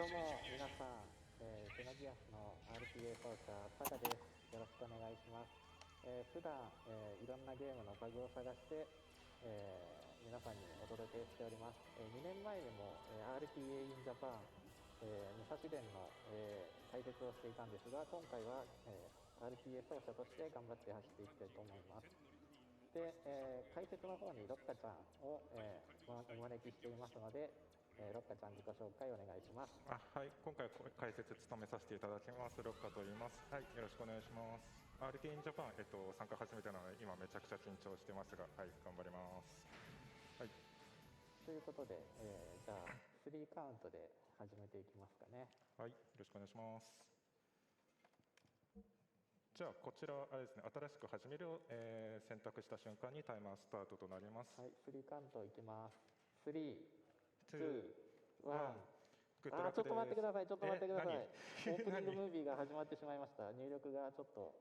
どうも皆さん、ゼノギアスの RTA 奏者タカです。よろしくお願いします。普段、いろんなゲームのバグを探して、皆さんにお届けしております。2年前にも、RTA In Japan、武蔵伝の、解説をしていたんですが、今回は、RTA 奏者として頑張って走っていきたいと思います。で、解説の方にロッカちゃんを、お招きしていますので、ロッカちゃん自己紹介お願いします。はい、今回解説務めさせていただきます。ロッカと言います。はい、よろしくお願いします。RTA In Japan、参加初めてなので今めちゃくちゃ緊張してますが、はい、頑張ります。はい。ということで、じゃあ3カウントで始めていきますかね。はい、よろしくお願いします。じゃあこちらあれですね、新しく始めるを、選択した瞬間にタイマースタートとなります。はい、3カウントいきます。3、2、1。ちょっと待ってください、ちょっと待ってください。オープニングムービーが始まってしまいました。入力がちょっと。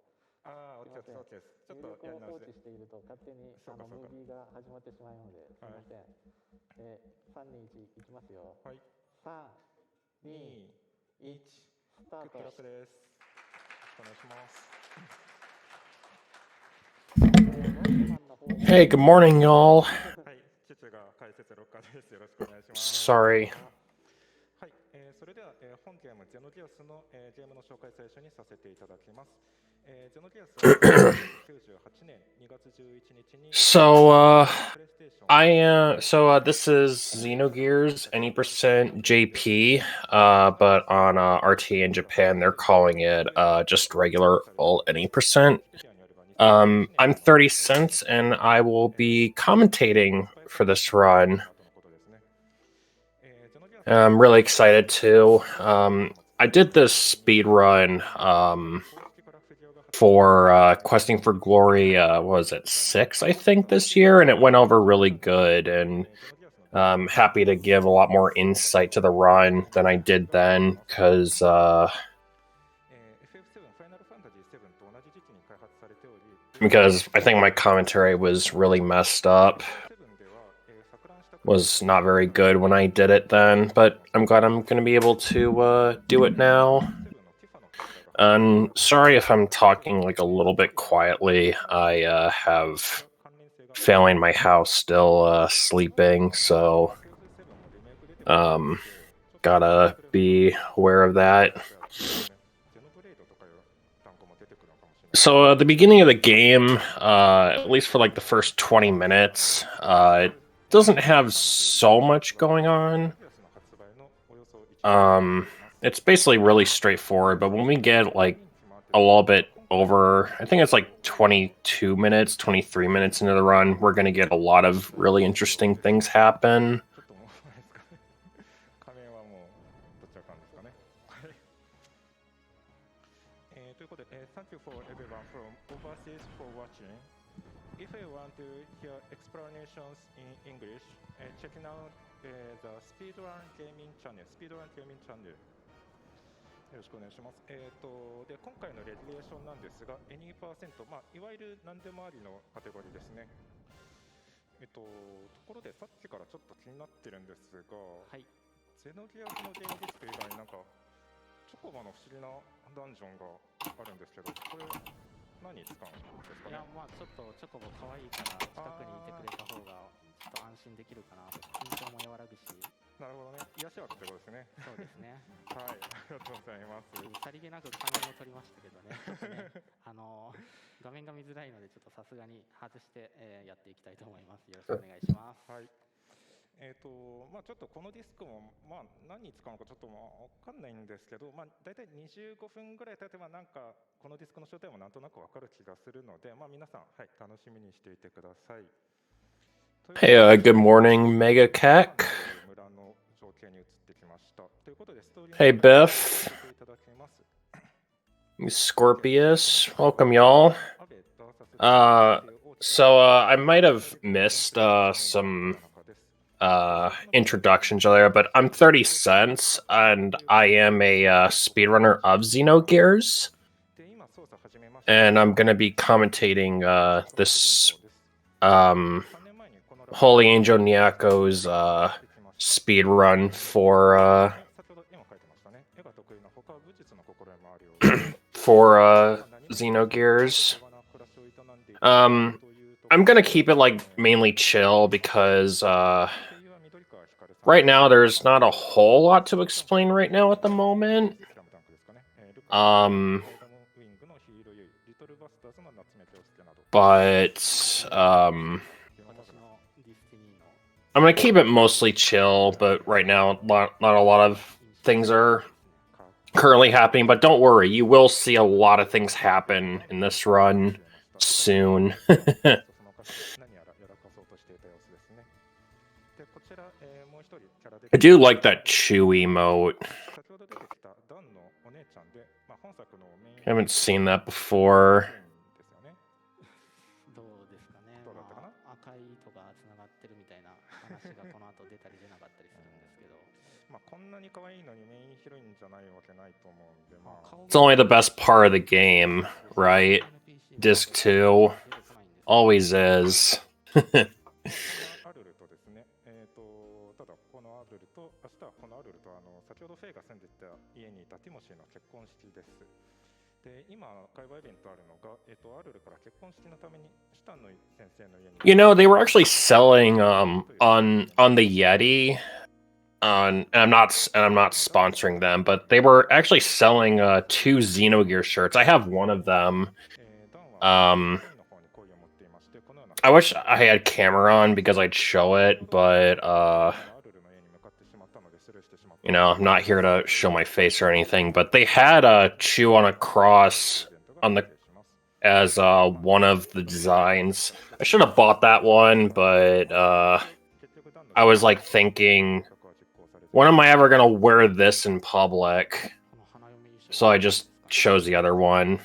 オッケーです、オッケーです。ちょっと入力を放置していると勝手にムービーが始まってしまうので、すみません。3、2、1いきますよ。はい。3、2、1、スタート。グッドラックです。お願いします。Hey, good morning, y'all. はい、父が解説ロッカです。よろしくお願いします。Sorry. はい、それでは、本ゲームゼノギアスの、ゲームの紹介最初にさせていただきます。ゼノギアスは98年2月11日に This is Xenogears Any% JP, but on RTA in Japan they're calling it just regular old Any%. I'm 30 cents and I will be commentating for this run. I'm really excited too. I did this speed run for Questing for Glory, was it 6, I think, this year, and it went over really good, and I'm happy to give a lot more insight to the run than I did then, because I think my commentary was really messed up. Was not very good when I did it then, but I'm glad I'm going to be able to do it now. And sorry if I'm talking like a little bit quietly. I have family in my house still sleeping, so gotta be aware of that. So at the beginning of the game, at least for like the first 20 minutes, it doesn't have so much going on. It's basically really straightforward, but when we get like a little bit over, I think it's like 22 minutes, 23 minutes into the run, we're going to get a lot of really interesting things happen. Thank you for everyone from overseas for watching. If you want to hear explanations in English, check out the Speedrun Gaming Channel. よろしくお願いします。で今回のレギュレーションなんですが、Any%、いわゆる何でもありのカテゴリーですね。ところでさっきからちょっと気になってるんですが、はい、ゼノギアスのゲームディスク以外になんかチョコバの不思議なダンジョンがあるんですけど、これ何使うんですかね。いや、ちょっとチョコボ可愛いから近くにいてくれた方がちょっと安心できるかなと。緊張も和らぐし。なるほどね。癒し枠ってことですね。そうですね。はい、ありがとうございます。さりげなく仮面を取りましたけどね。ちょっとね、画面が見づらいのでちょっとさすがに外して、やっていきたいと思います。よろしくお願いします。はい。ちょっとこのディスクも、何に使うのかちょっと分かんないんですけど、だいたい25分ぐらい経てばなんかこのディスクの正体もなんとなく分かる気がするので、皆さん、はい、楽しみにしていてください。Hey, good morning, Mega Kek. Hey, Biff. Scorpius. Welcome, y'all. I might have missed some introductions earlier, but I'm 30 cents, and I am a speedrunner of Xenogears. And I'm going to be commentating this Holy Angel Nyako's speed run for for Xenogears. I'm gonna keep it like mainly chill because right now there's not a whole lot to explain right now at the moment. But I'm gonna keep it mostly chill, but right now not a lot of things are currently happening, but don't worry, you will see a lot of things happen in this run soon. I do like that Chew emote. I haven't seen that before. It's only the best part of the game, right? Disc 2. Always is. You know, they were actually selling on the Yeti. And I'm not sponsoring them, but they were actually selling 2 Xenogear shirts. I have one of them. I wish I had camera on because I'd show it, but you know, I'm not here to show my face or anything. But they had a Chew on a cross on the as one of the designs. I should have bought that one, but I was like thinking, when am I ever gonna wear this in public? So I just chose the other one.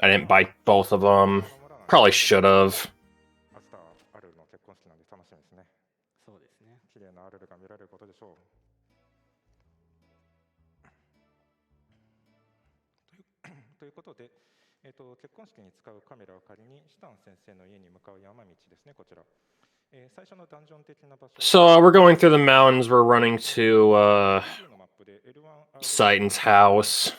I didn't buy both of them. Probably should have. So we're going through the mountains. We're running to Saiten's house.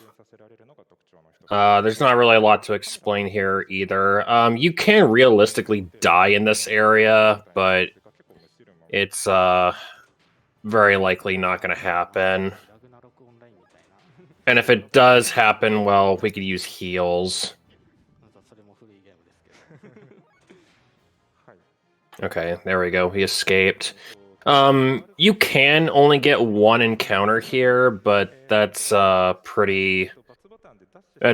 There's not really a lot to explain here either. You can realistically die in this area, but it's very likely not going to happen. And if it does happen, well, we could use heals. Okay, there we go. He escaped. You can only get one encounter here, but that's that's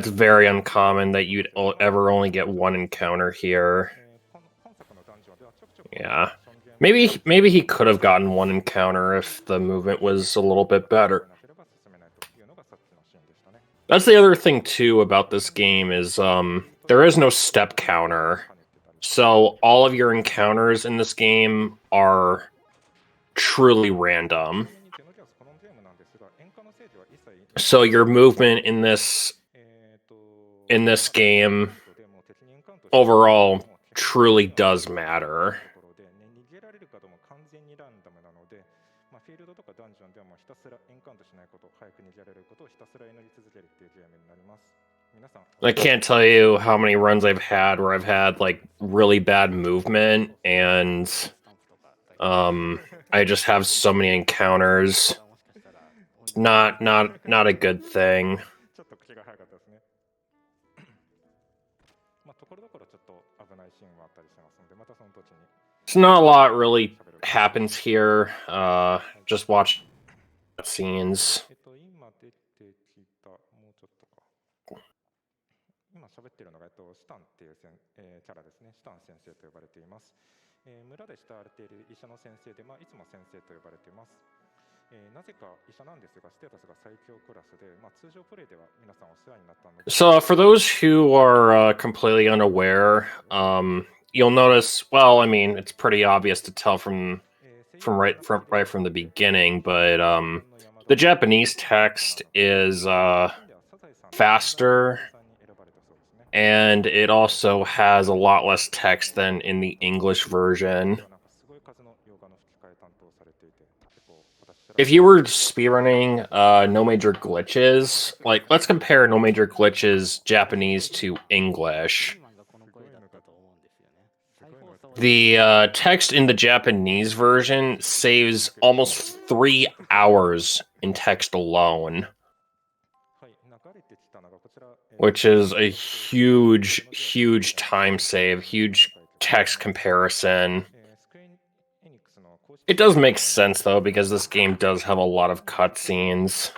very uncommon that you'd ever only get one encounter here. Yeah. Maybe he could have gotten one encounter if the movement was a little bit better. That's the other thing too about this game is there is no step counter. So all of your encounters in this game are truly random. So your movement in this game overall truly does matter. I can't tell you how many runs I've had where I've had like really bad movement and I just have so many encounters. Not a good thing. So not a lot really happens here. Just watch scenes. So for those who are completely unaware, you'll notice, well, I mean, it's pretty obvious to tell from right from the beginning, but the Japanese text is faster, and it also has a lot less text than in the English version. if you were speedrunning No Major Glitches, like, let's compare No Major Glitches Japanese to English. The text in the Japanese version saves almost 3 hours in text alone, which is a huge time save, huge text comparison. It does make sense, though, because this game does have a lot of cutscenes.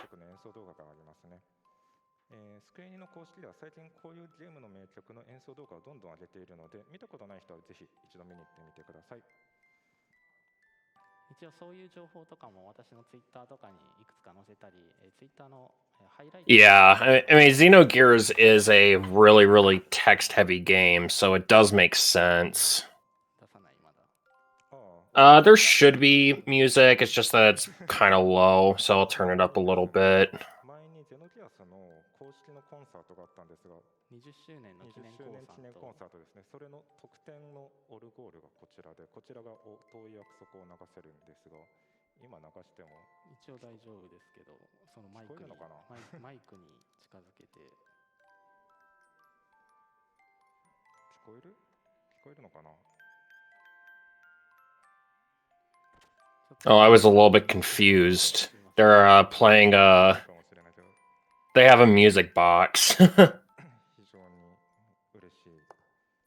Yeah, I mean, Xenogears is a really text-heavy game, so it does make sense. There should be music, it's just that it's kind of low, so I'll turn it up a little bit. 20周年の記念コンサートですね。それの特典のオルゴールがこちらで、こちらが遠い約束を流せるんですが、今流しても一応大丈夫ですけど、そのマイクにマイクに近づけて聞こえる？聞こえるのかな？ Oh, I was a little bit confused. They're playing they have a music box.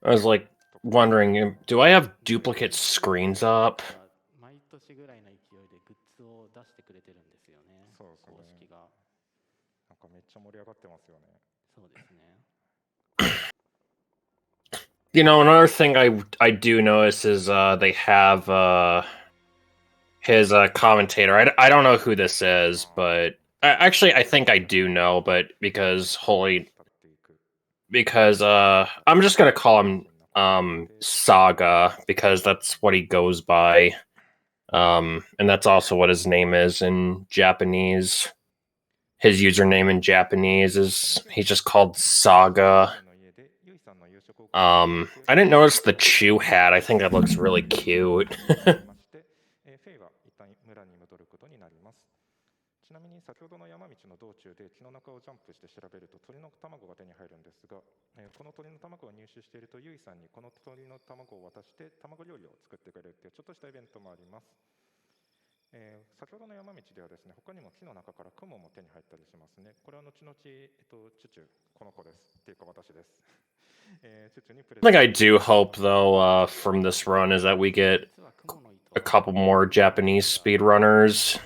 I was like wondering, do I have duplicate screens up? You know, another thing I do notice is they have his commentator. I don't know who this is, but actually I think I do know, but because I'm just gonna call him Saga because that's what he goes by, and that's also what his name is in Japanese. His username in Japanese is he's just called Saga. I didn't notice the Chew hat. I think that looks really cute. ちなみに先ほどの山道の道中で木の中をジャンプして調べると鳥の卵が手に入るんですが、この鳥の卵を入手しているとユイさんにこの鳥の卵を渡して卵料理を作ってくれるっていうちょっとしたイベントもあります。先ほどの山道ではですね、他にも木の中から雲も手に入ったりしますね。これは後々チュチュこの子ですっていうか私です。One thing I do hope, though, from this run is that we get a couple more Japanese speedrunners.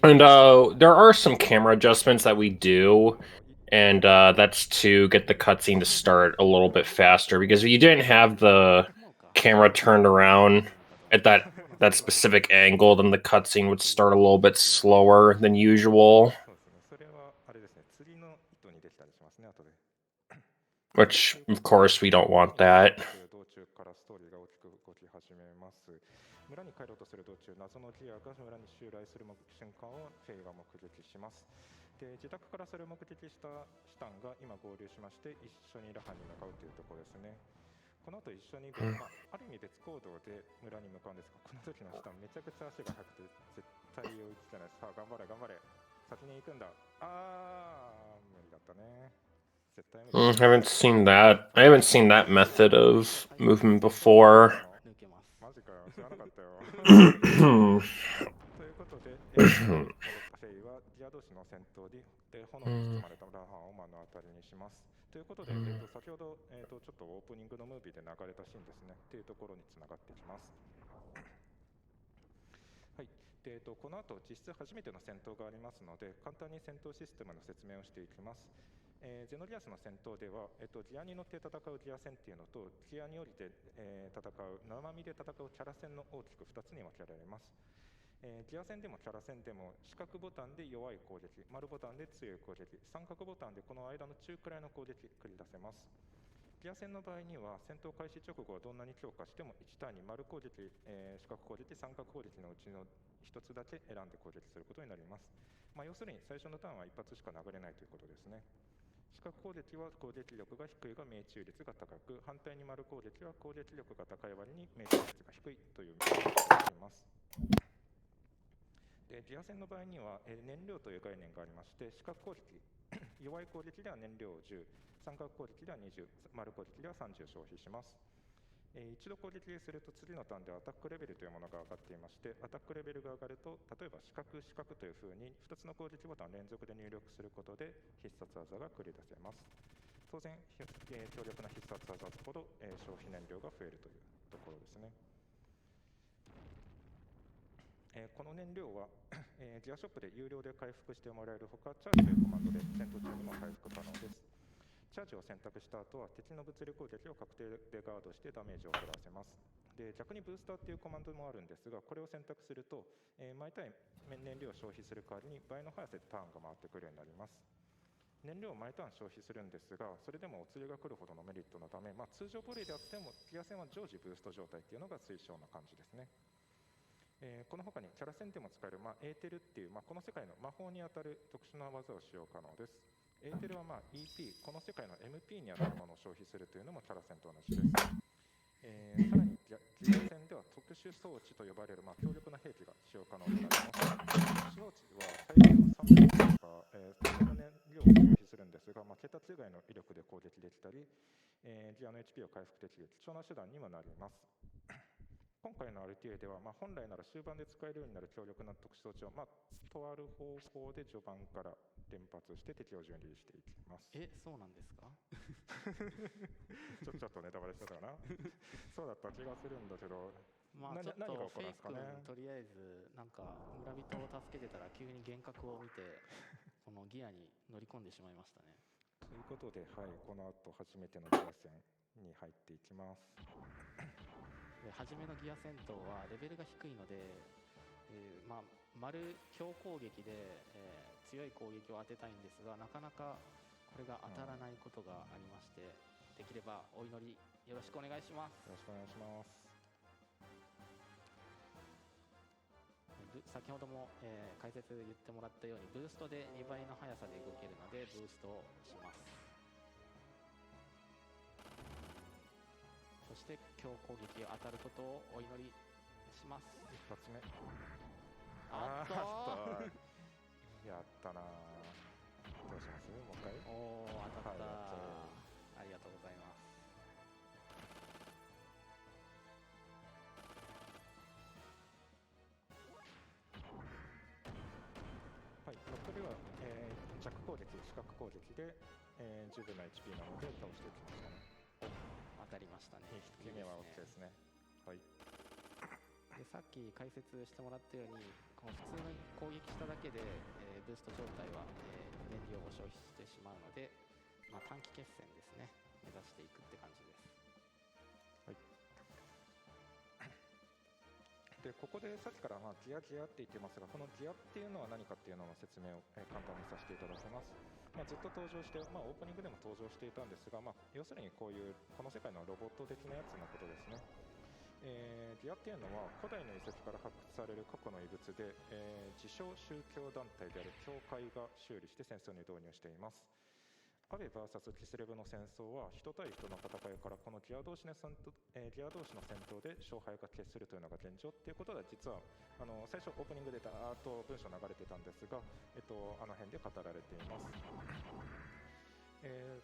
And there are some camera adjustments that we do, and that's to get the cutscene to start a little bit faster, because if you didn't have the camera turned around at that specific angle, then the cutscene would start a little bit slower than usual. Which, of course, we don't want that. 村に帰ろうとする道中、謎のギアが村に襲来する瞬間をフェイが目撃します。で、自宅からそれを目撃したシタンが今合流しまして、一緒にラハに向かうというところですね。この後一緒に、ある意味別行動で村に向かうんですが、この時のシタンめちゃくちゃ足が速くて絶対追いつかない。さあ、頑張れ頑張れ。先に行くんだ。無理だったね。I haven't seen that. I haven't seen that method of movement before. 知らなかったよ。ということで、フェイはディア同士の戦闘で炎に包まれたラハンを目の当たりにします。ということで、先ほど、ちょっとオープニングのムービーで流れたシーンですね。っていうところにつながってきます。はい。で、この後実質初めての戦闘がありますので、簡単に戦闘システムの説明をしていきます。ゼノリアスの戦闘では、ギアに乗って戦うギア戦っていうのと、ギアに降りて、戦う生身で戦うキャラ戦の大きく2つに分けられます。ギア戦でもキャラ戦でも四角ボタンで弱い攻撃、丸ボタンで強い攻撃、三角ボタンでこの間の中くらいの攻撃繰り出せます。ギア戦の場合には戦闘開始直後はどんなに強化しても1ターンに丸攻撃、四角攻撃、三角攻撃のうちの1つだけ選んで攻撃することになります。要するに最初のターンは一発しか殴れないということですね。視覚攻撃は攻撃力が低いが命中率が高く、反対に丸攻撃は攻撃力が高い割に命中率が低いという見方があります。でギア戦の場合には、燃料という概念がありまして、視覚攻撃弱い攻撃では燃料を10、三角攻撃では20、丸攻撃では30消費します。一度攻撃すると次のターンでアタックレベルというものが上がっていまして、アタックレベルが上がると、例えば四角というふうに2つの攻撃ボタンを連続で入力することで必殺技が繰り出せます。当然、強力な必殺技ほど、消費燃料が増えるというところですね。この燃料はギアショップで有料で回復してもらえるほか、チャージというコマンドで戦闘中にも回復可能です。チャージを選択した後は敵の物理攻撃を確定でガードしてダメージを減らせます。で逆にブースターっていうコマンドもあるんですが、これを選択すると、毎回燃料を消費する代わりに倍の速さでターンが回ってくるようになります。燃料を毎ターン消費するんですが、それでもお釣りが来るほどのメリットのため、通常ボレーであってもギア戦は常時ブースト状態っていうのが推奨な感じですね。この他にキャラ戦でも使える、エーテルっていう、この世界の魔法にあたる特殊な技を使用可能です。エーテルはEP、この世界の MP にあたるものを消費するというのもキャラ戦と同じです。さらにギア戦では特殊装置と呼ばれる、強力な兵器が使用可能になります。特殊装置は最大の3分とか、最大の燃料を消費するんですが、桁違いの威力で攻撃できたり、ギアの HP を回復できる貴重な手段にもなります。今回の RTA では、本来なら終盤で使えるようになる強力な特殊装置を、とある方法で序盤から連発して敵を順利にしていきます。そうなんですかちょっとネタバレしちゃったかなそうだった気がするんだけど、ちょっとフェイ君とりあえずなんか村人を助けてたら急に幻覚を見てこのギアに乗り込んでしまいましたね。ということで、この後初めてのギア戦に入っていきます。初めのギア戦闘はレベルが低いので、丸強攻撃で、強い攻撃を当てたいんですが、なかなかこれが当たらないことがありまして、できればお祈りよろしくお願いします。よろしくお願いします。先ほども、解説言ってもらったようにブーストで2倍の速さで動けるのでブーストをします。そして強攻撃が当たることをお祈りします。一発目。やったな。どうします？もう一回。当たった、ありがとうございます。残りは、弱攻撃、視覚攻撃で、十分な HP なので倒していきましたね。当たりましたね。2匹目は OK ですね。でさっき解説してもらったように、この普通に攻撃しただけで、ブースト状態は、燃料を消費してしまうので、短期決戦ですね、目指していくって感じです。でここでさっきからギアって言ってますが、このギアっていうのは何かっていうのの説明を、簡単にさせていただきます。ずっと登場して、オープニングでも登場していたんですが、要するにこういうこの世界のロボット的なやつのことですね。ギアっていうのは古代の遺跡から発掘される過去の遺物で、自称宗教団体である教会が修理して戦争に導入しています。アベ VS キスレブの戦争は人対人の戦いからこのギア同士の戦闘で勝敗が決するというのが現状っていうことが、実は最初オープニングでダーッと文章流れてたんですが、あの辺で語られています。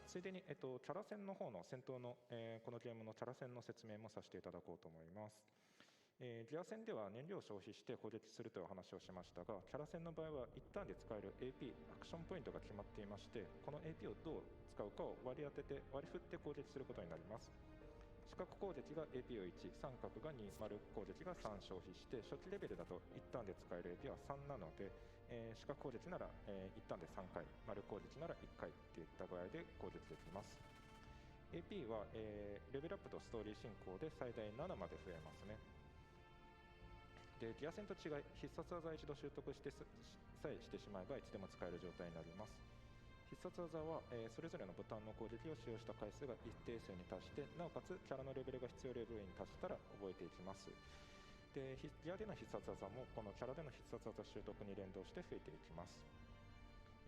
ついでに、キャラ戦の方の戦闘の、このゲームのキャラ戦の説明もさせていただこうと思います。ギア戦では燃料を消費して攻撃するという話をしましたが、キャラ戦の場合は一旦で使える AP アクションポイントが決まっていまして、この AP をどう使うかを割り振って攻撃することになります。視覚攻撃が AP を1、三角が2、丸攻撃が3消費して、初期レベルだと一旦で使える AP は3なので、視覚攻撃なら、一旦で3回、丸攻撃なら1回といった具合で攻撃できます。AP は、レベルアップとストーリー進行で最大7まで増えますね。でギア戦と違い、必殺技一度習得してさえしてしまえばいつでも使える状態になります。必殺技は、それぞれのボタンの攻撃を使用した回数が一定数に達して、なおかつキャラのレベルが必要レベルに達したら覚えていきます。でギアでの必殺技もこのキャラでの必殺技習得に連動して増えていきます。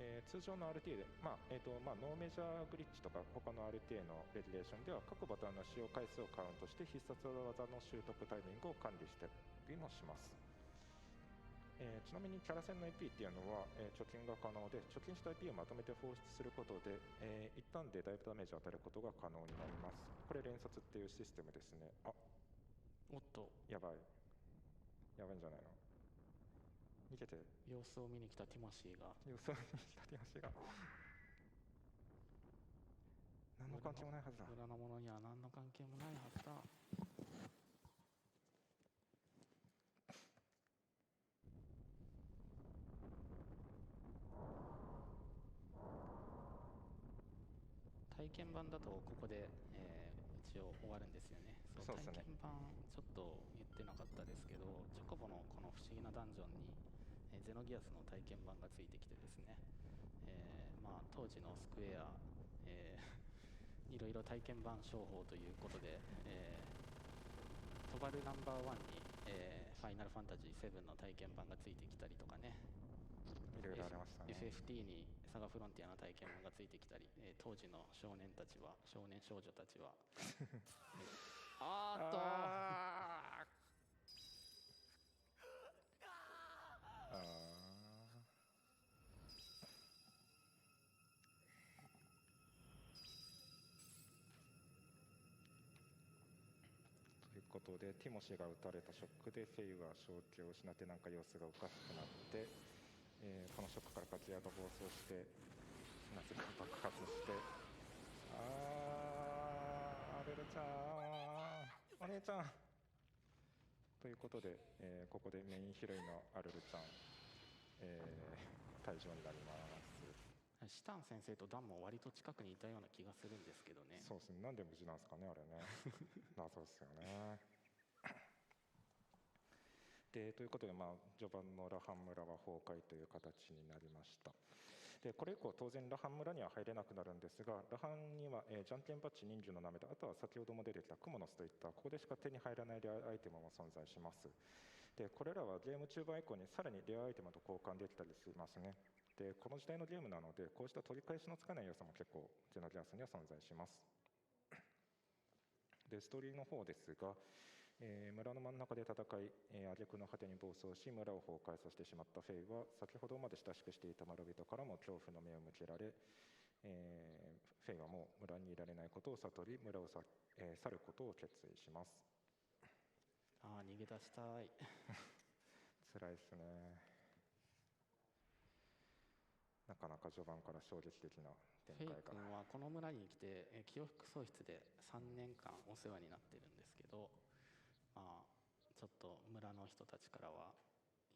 通常の RTA で、ノーメジャーグリッチとか他の RTA のレギュレーションでは各ボタンの使用回数をカウントして必殺技の習得タイミングを管理したりもします。ちなみにキャラ戦の AP っていうのは、貯金が可能で、貯金した AP をまとめて放出することで、一旦でだいぶダメージを与えることが可能になります。これ連殺っていうシステムですね。あ、おっと、やばいんじゃないの。逃げて。様子を見に来たティモシーが何の関係もないはずだ。村の者には何の関係もないはずだ。体験版だとここで、一応終わるんですよね。そうですね。体験版ちょっと言ってなかったですけど、チョコボのこの不思議なダンジョンに、ゼノギアスの体験版がついてきてですね、当時のスクエア、いろいろ体験版商法ということで、トバルナンバーワンに、ファイナルファンタジー7の体験版がついてきたりとかね、いろいろありましたね。FFT にサガフロンティアの体験版がついてきたり、当時の少年少女たちはということで、ティモシーが撃たれたショックでフェイは正気を失ってなんか様子がおかしくなって、このショックからガチヤが暴走してなぜか爆発して、アルルちゃん、お姉ちゃんということで、ここでメインヒロインのアルルちゃん、退場になります。シタン先生とダンも割と近くにいたような気がするんですけどね。そうですね。なんで無事なんですかね、あれね。謎ですよね。でということで、序盤のラハン村は崩壊という形になりました。でこれ以降当然ラハン村には入れなくなるんですが、ラハンには、じゃんけんバッジ、忍者のなめだ、あとは先ほども出てきたクモの巣といったここでしか手に入らないレアアイテムも存在します。でこれらはゲーム中盤以降にさらにレアアイテムと交換できたりしますね。でこの時代のゲームなので、こうした取り返しのつかない要素も結構ゼノギアスには存在します。でストーリーの方ですが、村の真ん中で戦い、挙句の果てに暴走し村を崩壊させてしまったフェイは、先ほどまで親しくしていた村人からも恐怖の目を向けられ、フェイはもう村にいられないことを悟り、村を去ることを決意します。逃げ出したい辛いですね。なかなか序盤から衝撃的な展開が。フェイ君はこの村に来て、記憶喪失で3年間お世話になってるんですけど、ちょっと村の人たちからは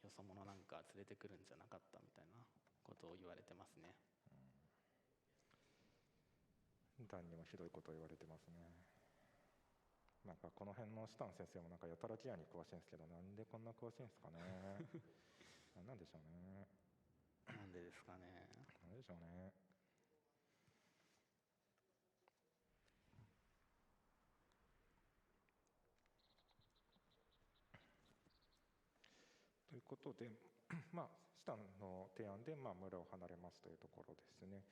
よそ者なんか連れてくるんじゃなかったみたいなことを言われてますね。ダンにもひどいことを言われてますね。なんかこの辺のシタン先生もなんかやたらギアに詳しいんですけど、なんでこんな詳しいんですかね。なんでしょうね。なんでですかね。なんでしょうね。ということで、シタンの提案で村を離れますというところですね。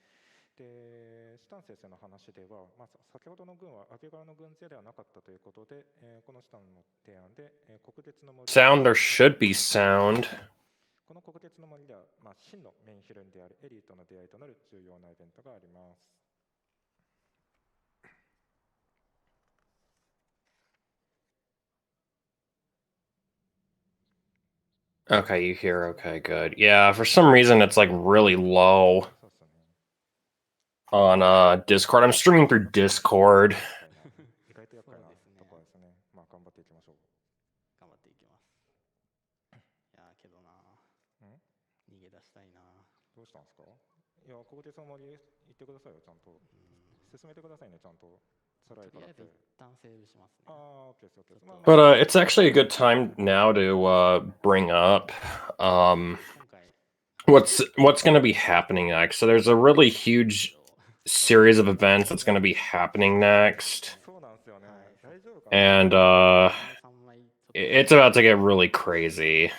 でシタン先生の話では、先ほどの軍はアゲ側の軍勢ではなかったということで、このシタンの提案で、国鉄の森 Sound, there should be sound. この国鉄の森では、真のメインヒロインであるエリーとの出会いとなる重要なイベントがあります。Okay, you hear. Okay, good. Yeah, for some reason it's like really low on Discord. I'm streaming through Discord. 意外と厄介なところですね。頑張っていきましょう。頑張っていきます。いやけどな、逃げ出したいな。どうしたんですか。いや、国鉄の森行ってくださいよ、ちゃんと。進めてくださいね、ちゃんと。とりあえず一旦セーブしますね。OK です、OK です。But it's actually a good time now to bring up what's going to be happening next. So there's a really huge series of events that's going to be happening next, and it's about to get really crazy.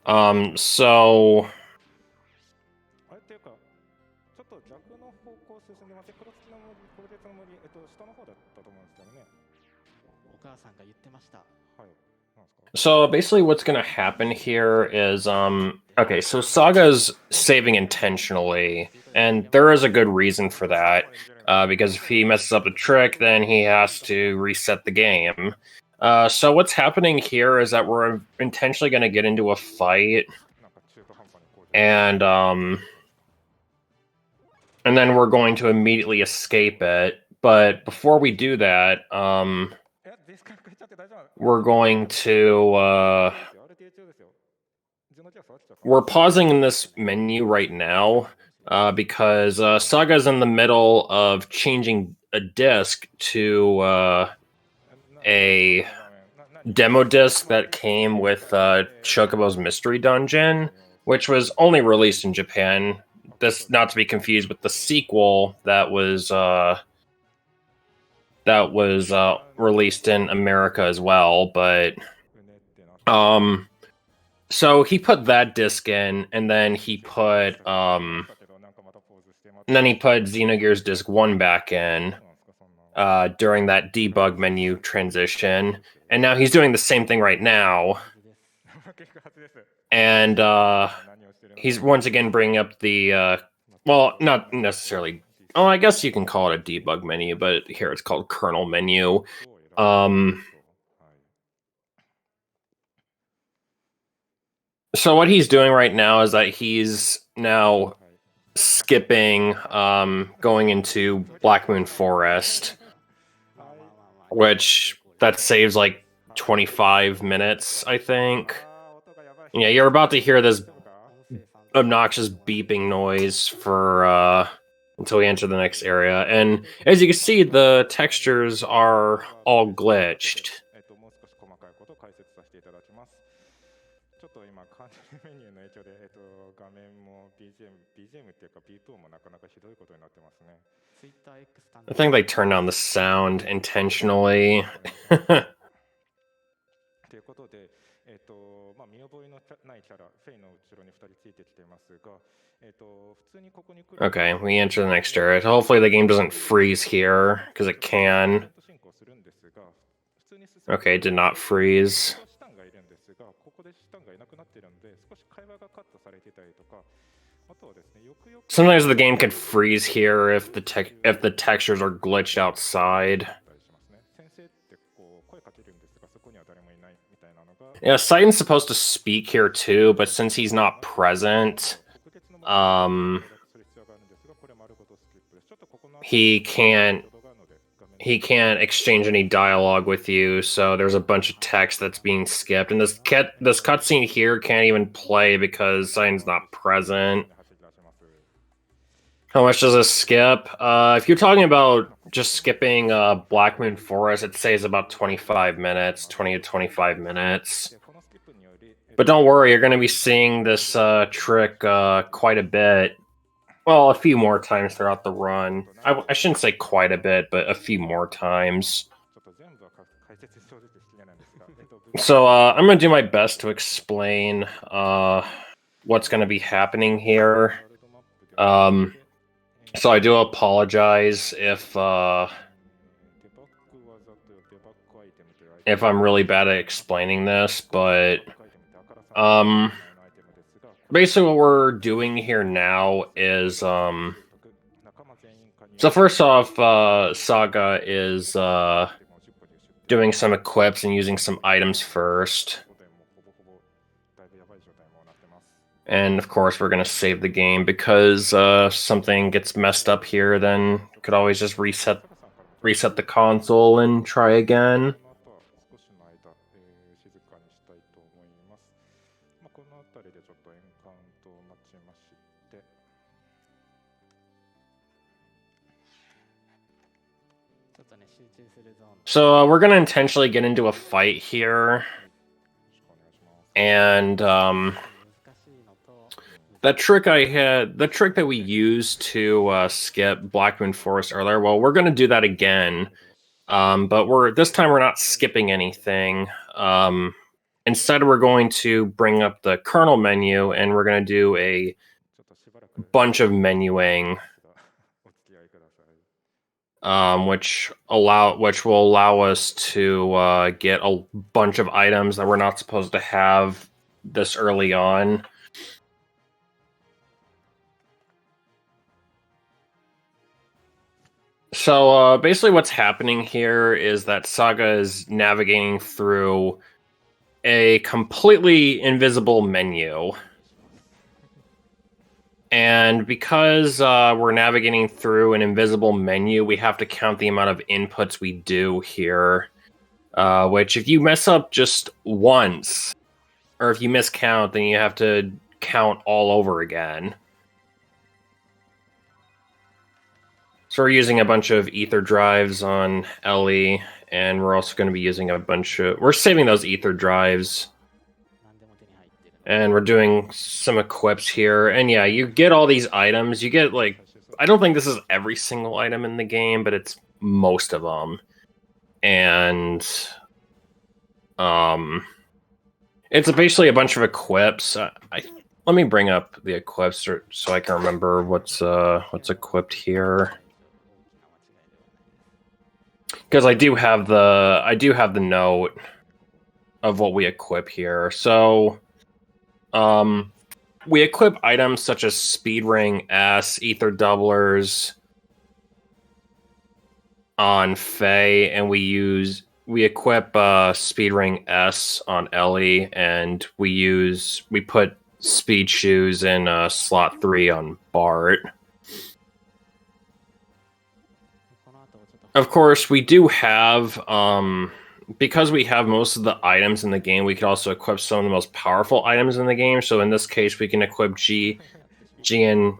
So So basically what's going to happen here is okay, so Saga's saving intentionally, and there is a good reason for that, because if he messes up the trick, then he has to reset the game. So what's happening here is that we're intentionally going to get into a fight, and then we're going to immediately escape it. But before we do that, we're going to we're pausing in this menu right now because Saga's in the middle of changing a disc to a demo disc that came with Chocobo's Mystery Dungeon, which was only released in Japan. This not to be confused with the sequel that was released in America as well. But so he put that disc in, and then he put Xenogears Disc 1 back in during that debug menu transition, and now he's doing the same thing right now. And he's once again bringing up the well, not necessarily. Oh, I guess you can call it a debug menu, but here it's called kernel menu. So what he's doing right now is that he's now skipping going into Black Moon Forest, which that saves like 25 minutes, I think. Yeah, you're about to hear this obnoxious beeping noise for until we enter the next area, and as you can see, the textures are all glitched. I think they turned down the sound intentionally. Okay, we enter the next area. Hopefully the game doesn't freeze here, because it can. Okay, it did not freeze. Sometimes the game can freeze here if the textures are glitched outside. Yeah, Saiton's supposed to speak here too, but since he's not present, he can't exchange any dialogue with you, so there's a bunch of text that's being skipped, and this cutscene here can't even play because Saiton's not present. How much does it skip? If you're talking about just skipping Black Moon Forest, it says about 25 minutes, 20 to 25 minutes. But don't worry, you're going to be seeing this trick quite a bit. Well, a few more times throughout the run. I shouldn't say quite a bit, but a few more times. So I'm going to do my best to explain what's going to be happening here. So I do apologize if I'm really bad at explaining this, but basically what we're doing here now is so first off, Saga is doing some equips and using some items first. And of course, we're going to save the game because something gets messed up here. Then could always just reset the console and try again. So we're going to intentionally get into a fight here, and that trick that we used to skip Black Moon Forest earlier, well, we're going to do that again, but this time we're not skipping anything. instead we're going to bring up the kernel menu and we're going to do a bunch of menuing, which will allow us to get a bunch of items that we're not supposed to have this early on. So basically what's happening here is that Saga is navigating through a completely invisible menu. And because we're navigating through an invisible menu, we have to count the amount of inputs we do here. Which if you mess up just once, or if you miscount, then you have to count all over again. So we're using a bunch of ether drives on Ellie, and we're also going to be using a bunch of... We're saving those ether drives. And we're doing some equips here. And yeah, you get all these items. You get, like... I don't think this is every single item in the game, but it's most of them. And... it's basically a bunch of equips. Let me bring up the equips so I can remember what's equipped here. Because I do have the note of what we equip here. So, we equip items such as Speed Ring S, Ether Doublers on Faye, and we equip Speed Ring S on Ellie, and we put Speed Shoes in slot 3 on Bart. Of course, we do have, because we have most of the items in the game, we could also equip some of the most powerful items in the game. So in this case, we can equip G and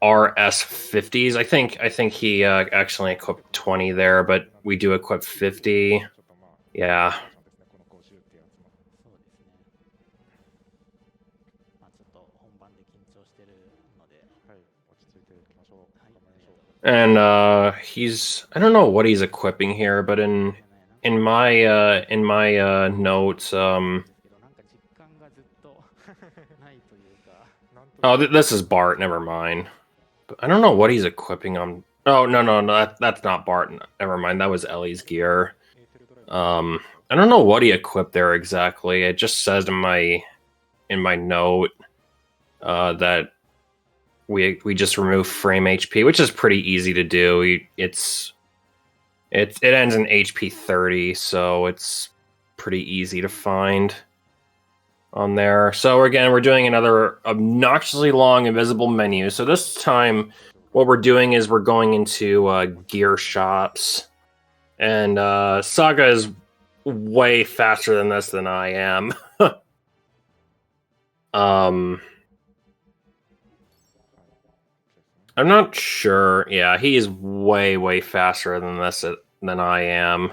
RS 50s. I think he actually equipped 20 there, but we do equip 50. Yeah. And I don't know what he's equipping here, but in my notes, oh, this is Bart. Never mind. I don't know what he's equipping on. Oh no, that's not Bart. Never mind. That was Ellie's gear. I don't know what he equipped there exactly. It just says in my note that we just remove frame HP, which is pretty easy to do. It ends in HP 30, so it's pretty easy to find on there. So again, we're doing another obnoxiously long invisible menu. So this time, what we're doing is we're going into gear shops, and Saga is way faster than this than I am. I'm not sure. Yeah, he is way faster than I am.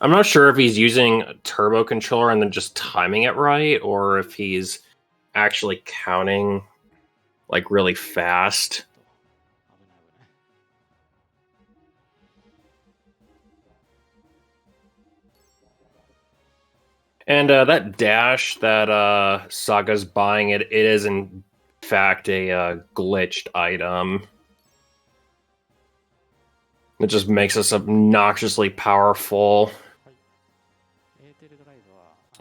I'm not sure if he's using a turbo controller and then just timing it right, or if he's actually counting like really fast. And that dash that Saga's buying, it is in fact a glitched item. It just makes us obnoxiously powerful.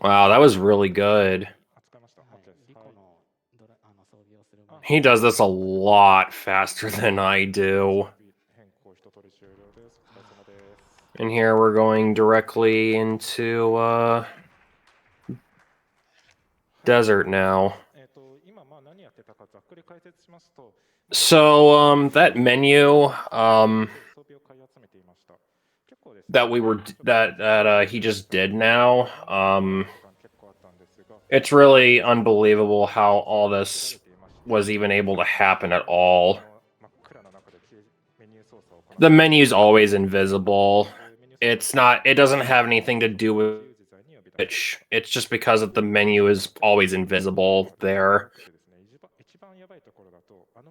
Wow, that was really good. He does this a lot faster than I do. And here we're going directly into desert now. So that menu that he just did now, it's really unbelievable how all this was even able to happen at all. The menu's always invisible. It doesn't have anything to do with it. It's just because the menu is always invisible there.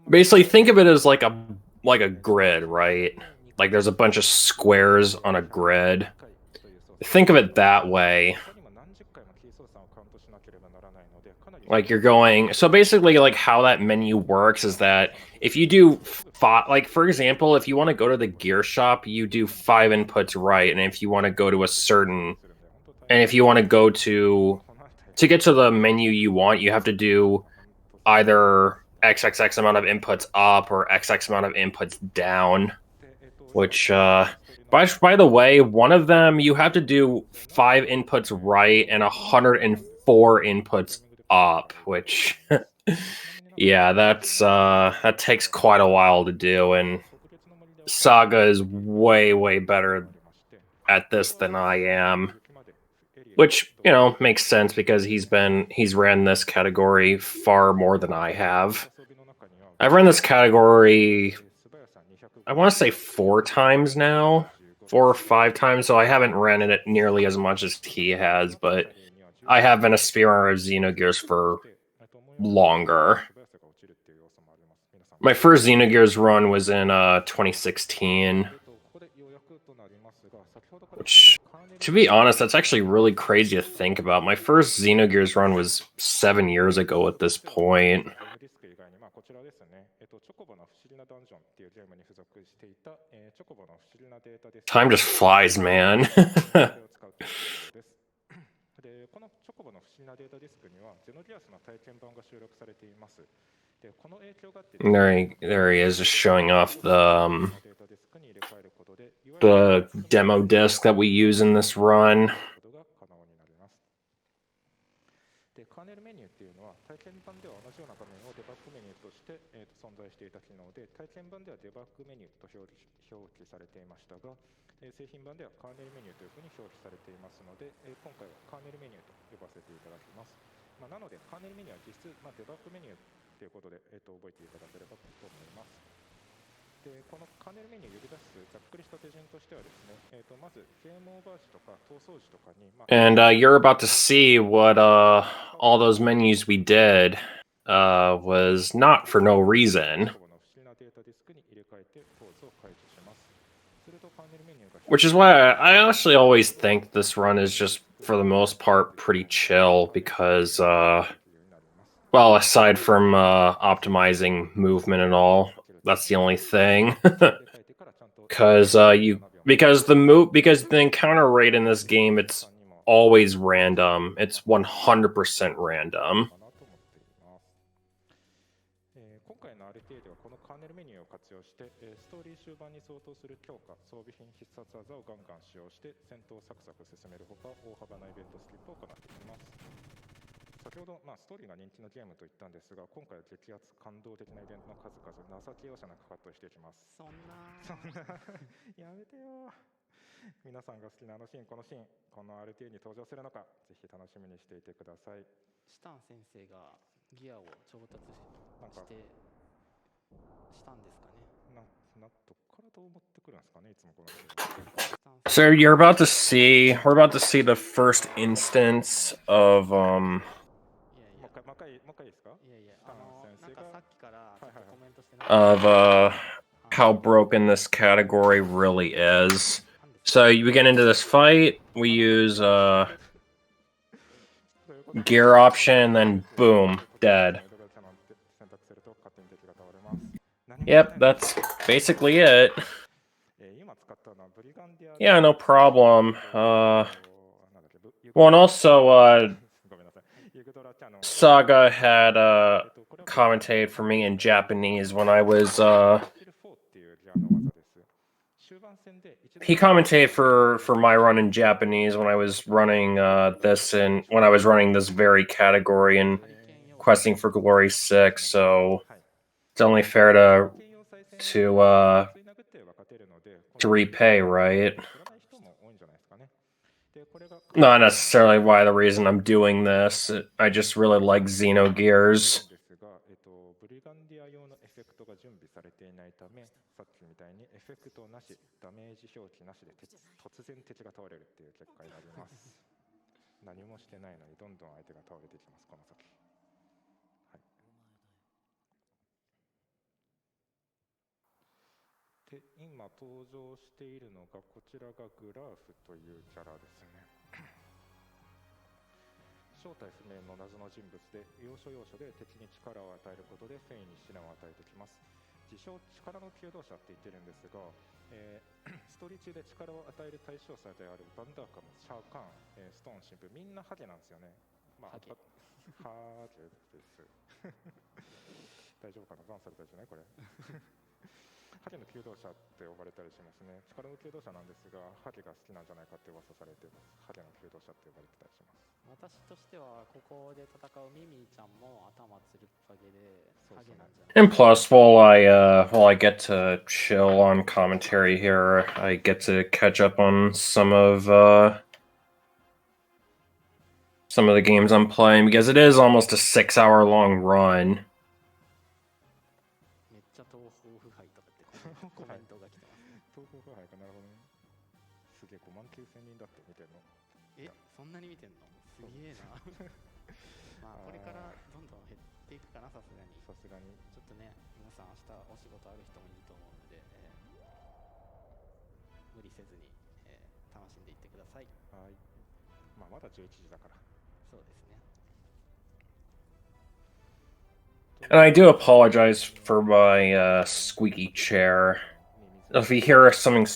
Basically, think of it as like a grid, right? Like there's a bunch of squares on a grid. Think of it that way. Like you're going, so basically like how that menu works is that if you do like for example, if you want to go to the gear shop, you do 5 inputs right, and if you want to go to a certain, and if you want to go to get to the menu you want, you have to do either XXX amount of inputs up or XX amount of inputs down, which by the way, one of them you have to do 5 inputs right and 104 inputs up, which yeah, that takes quite a while to do, and Saga is way better at this than I am, which, you know, makes sense because he's ran this category far more than I have. I've run this category, I want to say 4 times now, 4 or 5 times, so I haven't ran it nearly as much as he has, but I have been a speedrunner of Xenogears for longer. My first Xenogears run was in 2016, which, to be honest, that's actually really crazy to think about. My first Xenogears run was 7 years ago at this point. Time just flies, man. There he is, just showing off the demo disc that we use in this run. でカーネルメニューっていうのは体験版では同じような画面をデバッグメニューとして、存在していた機能で、体験版ではデバッグメニューと表記されていましたが、製品版ではカーネルメニューというふうに表記されていますので、今回はカーネルメニューと呼ばせていただきます。なのでカーネルメニューは実質、デバッグメニューということで、覚えていただければと思います。でこのカーネルメニューを呼び出すざっくりした手順としてはですね、まずゲームオーバー時とか逃走時とかに、And you're about to see what all those menus we did was not for no reason. Which is why I honestly always think this run is just, for the most part, pretty chill because, well, aside from optimizing movement and all, that's the only thing. Because the encounter rate in this game, it's always random. It's 100% random. 今回の RTA ではこのカーネルメニューを活用して、ストーリー終盤に相当する強化、装備品必殺技をガンガン使用して戦闘をサクサク進めるほか、大幅なイベントスキップを行っていきます。先ほど、ストーリーが人気のゲームと言ったんですが、今回は激アツ感動的なイベントの数々、情け容赦なくカットしていきます。そんなやめてよ。皆さんが好きなあのシーン、このシーン、この RTA に登場するのか、ぜひ楽しみにしていてください。シタン先生がギアを調達してしたんですかね。どっからと思ってくるんですかね、いつもこの。So we're about to see the first instance of もう一回いいですか？いやいや、なんかさっきからコメントしてof how broken this category really is. So we get into this fight, we use gear option, then boom, dead. Yep, that's basically it. Yeah, no problem. Well, and also, Saga had commentated for me in Japanese when I was he commentated for my run in Japanese when I was running this very category in Questing for Glory 6, so it's only fair to repay, right? Not necessarily why the reason I'm doing this. I just really like Xenogears.で今登場しているのがこちらがグラーフというキャラですね。正体不明の謎の人物で要所要所で敵に力を与えることで戦意に試練を与えてきます。自称力の求道者って言ってるんですが、ストーリー中で力を与える対象者であるバンダーカム、シャーカーン、ストーン神父、みんなハゲなんですよね。まあ、ハゲです。大丈夫かな、バンされたりしないこれ。ハゲの求道者って呼ばれたりしますね。力の求道者なんですが、ハゲが好きなんじゃないかって噂されています。ハゲの求道者って呼ばれてたりします。私としてはここで戦うミミィちゃんも頭つるっぱげでハゲなんじゃない。 And plus, while I get to chill on commentary here, I get to catch up on some of the games I'm playing because it is almost a 6-hour long run. めっちゃ東方腐敗とかってコメントが来てますね。東方腐敗か、なるほどね。すげえ、5万9000人だって見てんの。そんなに見てんのすげえな。まあこれからどんどん減っていくかな、さすがに。さすがにちょっとね、皆さん明日お仕事ある人もいると思うので、無理せずに、楽しんでいってください。はい。まあまだ11時だから。そうですね。 And I do apologize for my squeaky chair. If you hear something